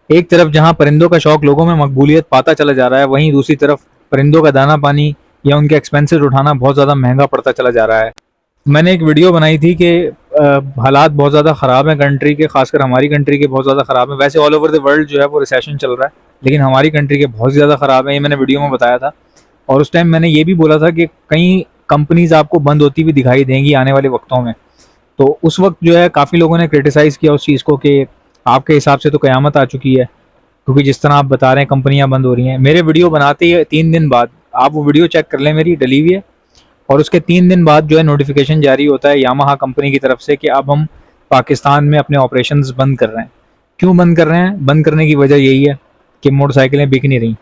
एक तरफ जहाँ परिंदों का शौक लोगों में मकबूलियत पाता चला जा रहा है, वहीं दूसरी तरफ परिंदों का दाना पानी या उनके एक्सपेंसेस उठाना बहुत ज़्यादा महंगा पड़ता चला जा रहा है। मैंने एक वीडियो बनाई थी कि हालात बहुत ज़्यादा ख़राब हैं कंट्री के, खासकर हमारी कंट्री के बहुत ज़्यादा ख़राब हैं। वैसे ऑल ओवर द वर्ल्ड जो है वो रिसेशन चल रहा है, लेकिन हमारी कंट्री के बहुत ज़्यादा ख़राब है, ये मैंने वीडियो में बताया था। और उस टाइम मैंने ये भी बोला था कि कई कंपनीज आपको बंद होती हुई दिखाई देंगी आने वाले वक्तों में। तो उस वक्त जो है काफ़ी लोगों ने क्रिटिसाइज़ किया उस चीज़ को कि आपके हिसाब से तो क़यामत आ चुकी है, क्योंकि जिस तरह आप बता रहे हैं कंपनियां बंद हो रही हैं। मेरे वीडियो बनाते ही 3 दिन बाद, आप वो वीडियो चेक कर लें, मेरी डली हुई है, और उसके 3 दिन बाद जो है नोटिफिकेशन जारी होता है यामाहा कंपनी की तरफ से कि अब हम पाकिस्तान में अपने ऑपरेशंस बंद कर रहे हैं। क्यों बंद कर रहे हैं? बंद करने की वजह यही है कि मोटरसाइकिलें बिक नहीं रही।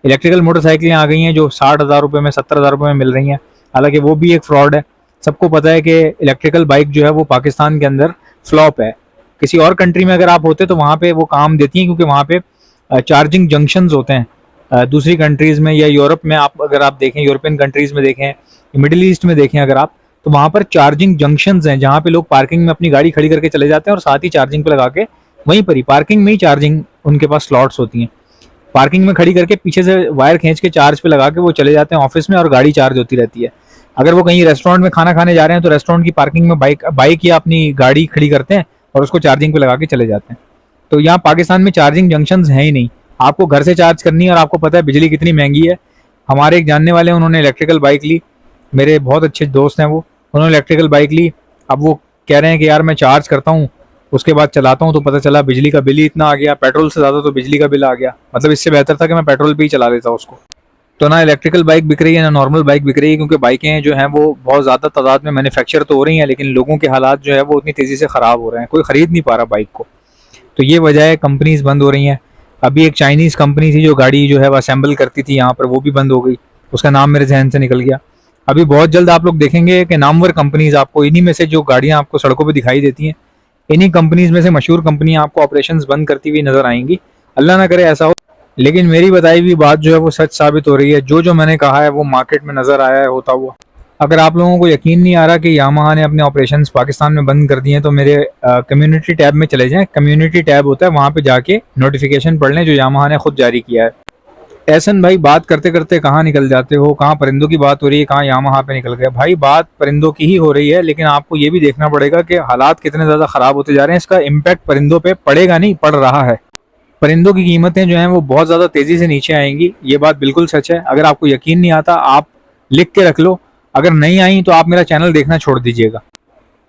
इलेक्ट्रिकल मोटरसाइकिलें आ गई हैं जो 60,000 रुपये में, 70,000 रुपये में मिल रही हैं, हालांकि वो भी एक फ्रॉड है। सबको पता है कि इलेक्ट्रिकल बाइक जो है वो पाकिस्तान के अंदर फ्लॉप है। किसी और कंट्री में अगर आप होते तो वहाँ पे वो काम देती हैं, क्योंकि वहाँ पे चार्जिंग जंक्शंस होते हैं। दूसरी कंट्रीज़ में या यूरोप में आप अगर आप देखें, यूरोपियन कंट्रीज़ में देखें, मिडिल ईस्ट में देखें अगर आप, तो वहाँ पर चार्जिंग जंक्शंस हैं जहाँ पे लोग पार्किंग में अपनी गाड़ी खड़ी करके चले जाते हैं और साथ ही चार्जिंग पे लगा के वहीं पर ही पार्किंग में ही चार्जिंग, उनके पास स्लॉट्स होती हैं, पार्किंग में खड़ी करके पीछे से वायर खींच के चार्ज पे लगा के वो चले जाते हैं ऑफिस में और गाड़ी चार्ज होती रहती है। अगर वो कहीं रेस्टोरेंट में खाना खाने जा रहे हैं तो रेस्टोरेंट की पार्किंग में बाइक बाइक या अपनी गाड़ी खड़ी करते हैं और उसको चार्जिंग पे लगा के चले जाते हैं। तो यहाँ पाकिस्तान में चार्जिंग जंक्शंस हैं ही नहीं। आपको घर से चार्ज करनी है, और आपको पता है बिजली कितनी महंगी है। हमारे एक जानने वाले हैं, उन्होंने इलेक्ट्रिकल बाइक ली, मेरे बहुत अच्छे दोस्त हैं वो, उन्होंने इलेक्ट्रिकल बाइक ली। अब वो कह रहे हैं कि यार मैं चार्ज करता हूँ, उसके बाद चलाता हूँ तो पता चला बिजली का बिल ही इतना आ गया, पेट्रोल से ज़्यादा तो बिजली का बिल आ गया। मतलब इससे बेहतर था कि मैं पेट्रोल पे ही चला लेता उसको। तो ना इलेक्ट्रिकल बाइक बिक रही है ना नॉर्मल बाइक बिक रही है, क्योंकि बाइकें जो हैं वो बहुत ज़्यादा तादाद में मैन्युफैक्चर तो हो रही हैं, लेकिन लोगों के हालात जो है वो उतनी तेज़ी से ख़राब हो रहे हैं, कोई ख़रीद नहीं पा रहा बाइक को। तो ये वजह है, कंपनीज बंद हो रही हैं। अभी एक चाइनीज़ कंपनी थी जो गाड़ी जो है वो असेंबल करती थी यहाँ पर, वो भी बंद हो गई, उसका नाम मेरे जहन से निकल गया। अभी बहुत जल्द आप लोग देखेंगे कि नामवर कंपनीज, आपको इन्हीं में से जो गाड़ियाँ आपको सड़कों पर दिखाई देती हैं, इन्हीं कंपनीज में से मशहूर कंपनियां आपको ऑपरेशंस बंद करती हुई नजर आएंगी। अल्लाह ना करे ऐसा हो, लेकिन मेरी बताई हुई बात जो है वो सच साबित हो रही है। जो जो मैंने कहा है वो मार्केट में नजर आया है होता हुआ। अगर आप लोगों को यकीन नहीं आ रहा कि यामाहा ने अपने ऑपरेशंस पाकिस्तान में बंद कर दिए हैं, तो मेरे कम्युनिटी टैब में चले जाएं। कम्युनिटी टैब होता है, वहाँ पे जाके नोटिफिकेशन पढ़ लें जो यामाहा ने खुद जारी किया है। एहसन भाई, बात करते करते कहाँ निकल जाते हो, कहाँ परिंदों की बात हो रही है, कहाँ यामाहा पे निकल गए। भाई बात परिंदों की ही हो रही है, लेकिन आपको ये भी देखना पड़ेगा कि हालात कितने ज़्यादा ख़राब होते जा रहे हैं। इसका इम्पैक्ट परिंदों पे पड़ेगा नहीं, पड़ रहा है। परिंदों की कीमतें जो हैं वो बहुत ज़्यादा तेज़ी से नीचे आएंगी, ये बात बिल्कुल सच है। अगर आपको यकीन नहीं आता, आप लिख के रख लो। अगर नहीं आई तो आप मेरा चैनल देखना छोड़ दीजिएगा।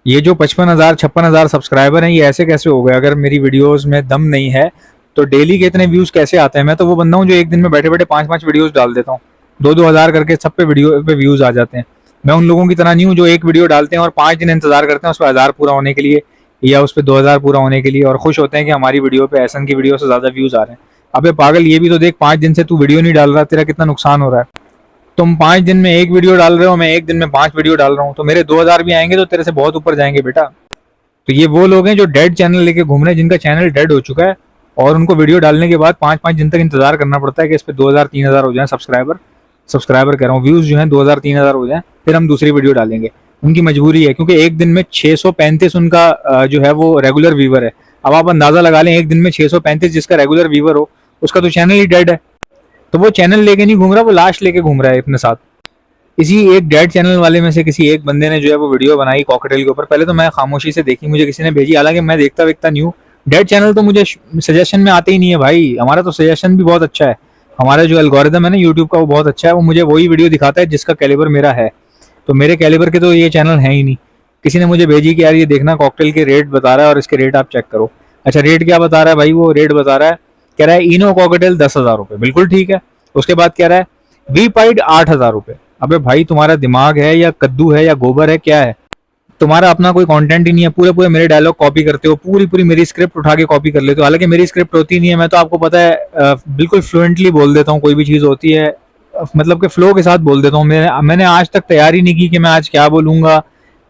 ये जो 55,000 56,000 सब्सक्राइबर हैं, ये ऐसे कैसे हो गए? अगर मेरी वीडियोस में दम नहीं है तो डेली के इतने व्यूज़ कैसे आते हैं? मैं तो वो बंदा हूँ जो एक दिन में बैठे बैठे 5-5 वीडियोस डाल देता हूँ, 2-2 हज़ार करके सब पे वीडियो पे व्यूज़ आ जाते हैं। मैं उन लोगों की तरह नहीं हूँ जो एक वीडियो डालते हैं और 5 दिन इंतजार करते हैं उस पर 1,000 पूरा होने के लिए या उस पर 2,000 पूरा होने के लिए, और खुश होते हैं कि हमारी वीडियो पे एहसन की वीडियो से ज़्यादा व्यूज़ आ रहे हैं। अबे पागल, ये भी तो देख, 5 दिन से तू वीडियो नहीं डाल रहा, तेरा कितना नुकसान हो रहा है। तुम 5 दिन में एक वीडियो डाल रहे हो, मैं एक दिन में 5 वीडियो डाल रहा हूँ, तो मेरे 2,000 भी आएंगे तो तेरे से बहुत ऊपर जाएंगे बेटा। तो ये वो लोग हैं जो डेड चैनल लेके घूम रहे हैं, जिनका चैनल डेड हो चुका है और उनको वीडियो डालने के बाद 5-5 दिन तक इंतजार करना पड़ता है कि इस पर 2,000-3,000 हो जाए सब्सक्राइबर कह रहा हूँ, व्यूज़ जो हैं 2,000-3,000 हो जाए, फिर हम दूसरी वीडियो डालेंगे। उनकी मजबूरी है, क्योंकि एक दिन में 635 उनका जो है वो रेगुलर व्यूवर है। अब आप अंदाजा लगा लें, एक दिन में 635 जिसका रेगुलर व्यूवर हो, उसका तो चैनल ही डेड है। तो वो चैनल लेके नहीं घूम रहा, वो लाश लेके घूम रहा है अपने साथ। इसी एक डेड चैनल वाले में से किसी एक बंदे ने जो है वो वीडियो बनाई कॉकटेल के ऊपर। पहले तो मैं खामोशी से देखी, मुझे किसी ने भेजी, हालांकि मैं देखता वेखता नहीं हूँ। डेड चैनल तो मुझे सजेशन में आते ही नहीं है भाई। हमारा तो सजेशन भी बहुत अच्छा है, हमारा जो एल्गोरिदम है ना यूट्यूब का वो बहुत अच्छा है, वो मुझे वही वीडियो दिखाता है जिसका कैलिबर मेरा है। तो मेरे कैलिबर के तो ये चैनल है ही नहीं। किसी ने मुझे भेजी कि यार ये देखना कॉकटेल के रेट बता रहा है और इसके रेट आप चेक करो। अच्छा, रेट क्या बता रहा है भाई? वो रेट बता रहा है, कह रहा है इनो कॉकटेल 10,000 रुपये, बिल्कुल ठीक है। उसके बाद कह रहा है वी पाइड 8,000 रुपये। अबे भाई, तुम्हारा दिमाग है या कद्दू है या गोबर है, क्या है? तुम्हारा अपना कोई कंटेंट ही नहीं है, पूरे पूरे मेरे डायलॉग कॉपी करते हो, पूरी पूरी मेरी स्क्रिप्ट उठा के कॉपी कर लेते हो। हालांकि मेरी स्क्रिप्ट होती नहीं है, मैं तो आपको पता है बिल्कुल फ्लुएंटली बोल देता हूँ, कोई भी चीज़ होती है मतलब कि फ्लो के साथ बोल देता हूँ। मैंने आज तक तैयारी नहीं की कि मैं आज क्या बोलूंगा,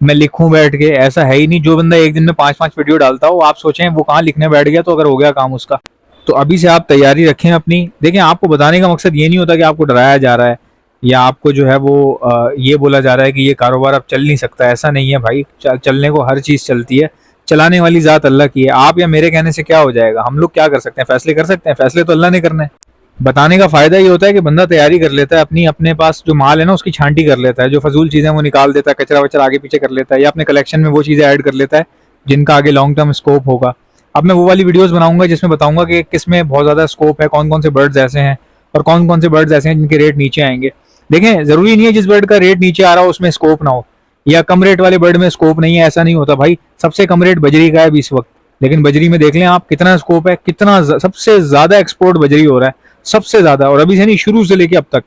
मैं लिखूं बैठ के, ऐसा है ही नहीं। जो बंदा एक दिन में 5-5 वीडियो डालता हो, आप सोचें वो कहाँ लिखने बैठ गया, तो अगर हो गया काम उसका। तो अभी से आप तैयारी रखें अपनी। देखें, आपको बताने का मकसद ये नहीं होता कि आपको डराया जा रहा है या आपको जो है वो ये बोला जा रहा है कि ये कारोबार अब चल नहीं सकता। ऐसा नहीं है भाई, चलने को हर चीज़ चलती है। चलाने वाली जात अल्लाह की है। आप या मेरे कहने से क्या हो जाएगा? हम लोग क्या कर सकते हैं? फैसले कर सकते हैं? फैसले तो अल्लाह ने करने हैं। बताने का फायदा ये होता है कि बंदा तैयारी कर लेता है, अपने पास जो माल है ना उसकी छांटी कर लेता है, जो फजूल चीजें वो निकाल देता है, कचरा वचरा आगे पीछे कर लेता है, या अपने कलेक्शन में वो चीजें ऐड कर लेता है जिनका आगे लॉन्ग टर्म स्कोप होगा। अब मैं वो वाली वीडियोस बनाऊंगा जिसमें बताऊंगा कि किस में बहुत ज्यादा स्कोप है, कौन कौन से बर्ड्स ऐसे हैं और कौन कौन से बर्ड्स ऐसे हैं जिनके रेट नीचे आएंगे। देखें, जरूरी नहीं है जिस बर्ड का रेट नीचे आ रहा हो उसमें स्कोप ना हो, या कम रेट वाले बर्ड में स्कोप नहीं है, ऐसा नहीं होता भाई। सबसे कम रेट बजरी का है अभी इस वक्त, लेकिन बजरी में देख लें आप कितना स्कोप है, कितना सबसे ज्यादा एक्सपोर्ट बजरी हो रहा है, सबसे ज्यादा। और अभी से नहीं, शुरू से लेके अब तक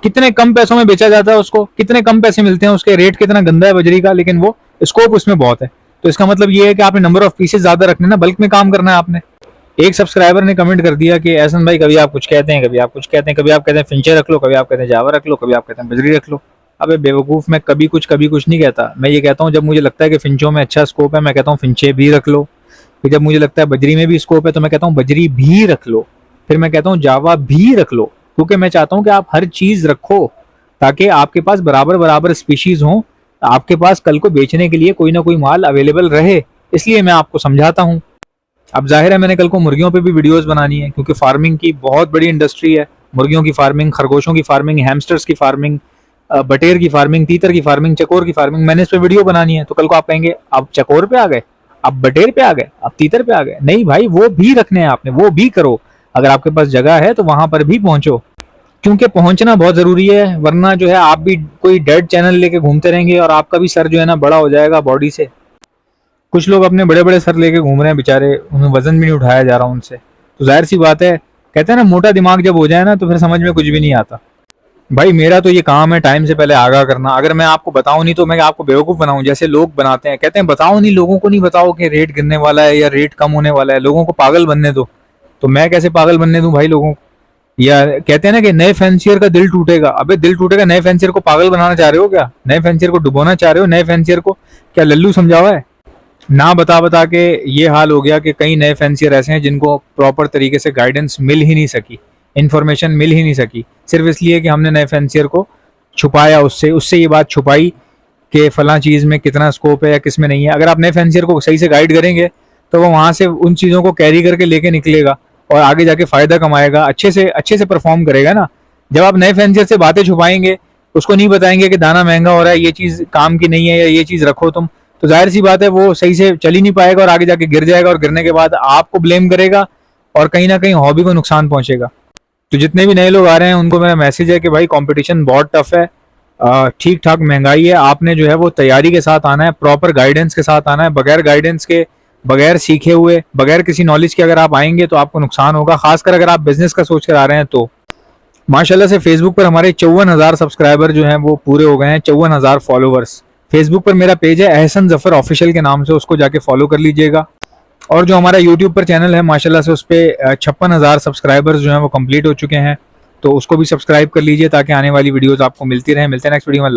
कितने कम पैसों में बेचा जाता है उसको, कितने कम पैसे मिलते हैं उसके, रेट कितना गंदा है बजरी का, लेकिन वो स्कोप उसमें बहुत है। तो इसका मतलब ये है कि आपने नंबर ऑफ पीसेस ज्यादा रखने ना, बल्क में काम करना है आपने। एक सब्सक्राइबर ने कमेंट कर दिया कि एहसन भाई कभी आप कुछ कहते हैं, कभी आप कुछ कहते हैं, कभी आप कहते हैं फिंचे रख लो, कभी आप कहते हैं जावा रख लो, कभी आप कहते हैं बजरी रख लो। अबे बेवकूफ, मैं कभी कुछ नहीं कहता। मैं ये कहता हूँ जब मुझे लगता है कि फिंचों में अच्छा स्कोप है मैं कहता हूँ फिंचे भी रख लो। फिर जब मुझे लगता है बजरी में भी स्कोप है तो मैं कहता हूँ बजरी भी रख लो। फिर मैं कहता हूँ जावा भी रख लो, क्योंकि मैं चाहता हूँ कि आप हर चीज रखो ताकि आपके पास बराबर बराबर स्पीशीज हों, आपके पास कल को बेचने के लिए कोई ना कोई माल अवेलेबल रहे। इसलिए मैं आपको समझाता हूँ। अब जाहिर है मैंने कल को मुर्गियों पे भी वीडियोस बनानी है, क्योंकि फार्मिंग की बहुत बड़ी इंडस्ट्री है। मुर्गियों की फार्मिंग, खरगोशों की फार्मिंग, हैमस्टर्स की फार्मिंग, बटेर की फार्मिंग, तीतर की फार्मिंग, चकोर की फार्मिंग, मैंने इस पे वीडियो बनानी है। तो कल को आप कहेंगे आप चकोर पे आ गए, आप बटेर पे आ गए, आप तीतर पे आ गए। नहीं भाई, वो भी रखने हैं आपने, वो भी करो। अगर आपके पास जगह है तो वहां पर भी पहुंचो, क्योंकि पहुंचना बहुत जरूरी है। वरना जो है आप भी कोई डेड चैनल लेके घूमते रहेंगे और आपका भी सर जो है ना बड़ा हो जाएगा बॉडी से। कुछ लोग अपने बड़े बड़े सर लेके घूम रहे हैं बेचारे, उन्हें वजन भी नहीं उठाया जा रहा उनसे। तो जाहिर सी बात है, कहते हैं ना मोटा दिमाग जब हो जाए ना तो फिर समझ में कुछ भी नहीं आता। भाई मेरा तो ये काम है टाइम से पहले आगाह करना। अगर मैं आपको बताऊं नहीं तो मैं आपको बेवकूफ बनाऊं, जैसे लोग बनाते हैं। कहते हैं बताओ नहीं, लोगों को नहीं बताओ कि रेट गिरने वाला है या रेट कम होने वाला है, लोगों को पागल बनने दो। तो मैं कैसे पागल बनने दूं भाई लोगों को? या कहते हैं ना कि नए फैंसियर का दिल टूटेगा। अबे दिल टूटेगा? नए फैंसियर को पागल बनाना चाह रहे हो क्या? नए फैंसियर को डुबोना चाह रहे हो? नए फैंसियर को क्या लल्लू समझा हुआ है? ना बता बता के ये हाल हो गया कि कई नए फैंसियर ऐसे हैं जिनको प्रॉपर तरीके से गाइडेंस मिल ही नहीं सकी, इन्फॉर्मेशन मिल ही नहीं सकी, सिर्फ इसलिए कि हमने नए फैंसियर को छुपाया, उससे ये बात छुपाई कि फलां चीज़ में कितना स्कोप है या किस में नहीं है। अगर आप नए फैंसियर को सही से गाइड करेंगे तो वो वहाँ से उन चीज़ों को कैरी करके लेके निकलेगा और आगे जाके फायदा कमाएगा, अच्छे से परफॉर्म करेगा ना। जब आप नए फैंसियर से बातें छुपाएंगे, उसको नहीं बताएंगे कि दाना महंगा हो रहा है, ये चीज़ काम की नहीं है या ये चीज़ रखो तुम, तो जाहिर सी बात है वो सही से चल ही नहीं पाएगा और आगे जाके गिर जाएगा और गिरने के बाद आपको ब्लेम करेगा और कहीं ना कहीं हॉबी को नुकसान पहुंचेगा। तो जितने भी नए लोग आ रहे हैं उनको मेरा मैसेज है कि भाई कंपटीशन बहुत टफ है, ठीक ठाक महंगाई है, आपने जो है वो तैयारी के साथ आना है, प्रॉपर गाइडेंस के साथ आना है। बगैर गाइडेंस के, बगैर सीखे हुए, बगैर किसी नॉलेज के अगर आप आएंगे तो आपको नुकसान होगा, खासकर अगर आप बिजनेस का सोच कर आ रहे हैं तो। माशाल्लाह से फेसबुक पर हमारे 54,000 सब्सक्राइबर जो हैं वो पूरे हो गए हैं, 54,000 फॉलोवर्स। फेसबुक पर मेरा पेज है एहसन जफर ऑफिशियल के नाम से, उसको जाके फॉलो कर लीजिएगा। और जो हमारा यूट्यूब पर चैनल है माशाल्लाह से उस पर 56,000 सब्सक्राइबर्स जो हैं वो कंप्लीट हो चुके हैं, तो उसको भी सब्सक्राइब कर लीजिए ताकि आने वाली वीडियोस आपको मिलती रहे। मिलते हैं नेक्स्ट वीडियो में।